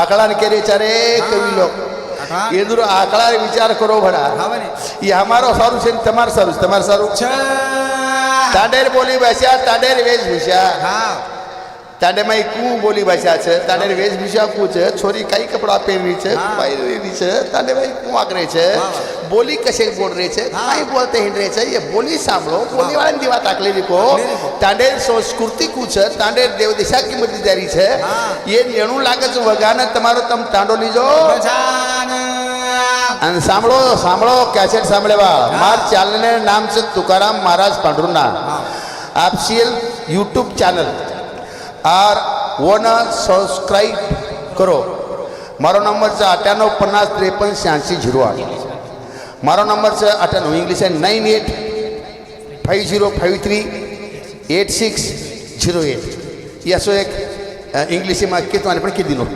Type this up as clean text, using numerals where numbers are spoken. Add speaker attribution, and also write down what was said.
Speaker 1: आकड़ा ने करे चारे कवि लोग ये दूर आकड़ा विचार करो भड़ा ये हमारो सारू से तमार सारू तांडेर बोली भाषा तांडेर वेशभूषा तांडे में कू बोली भाषा छे तांडेर वेशभूषा कू छे छोरी कई कपड़ा पहनी छे पहिरी छे तांडे में कू आकरे छे बोली कसे बोल रहे छे कई बोलते हिंड रहे छे ये बोली सांभळो बोली वाळाने दिवा ताकलेली को तांडेर संस्कृति कू छे तांडेर देव दिशा की मददगारी छे ये नेणू लागे छे वगाने तमारो तम तांडो लीजो અને સાંભળો સાંભળો કેસેટ સાંભળવા માર ચેનલને નામ છે તુકારામ મહારાજ પાંડુરના ऑफिशियल यूट्यूब चैनल और वो ना सब्सक्राइब करो मारो नंबर છે 9850538608 मारो नंबर છે 98 इंग्लिश है 9850538608 ये सो एक इंग्लिश में कितने पण की दिनो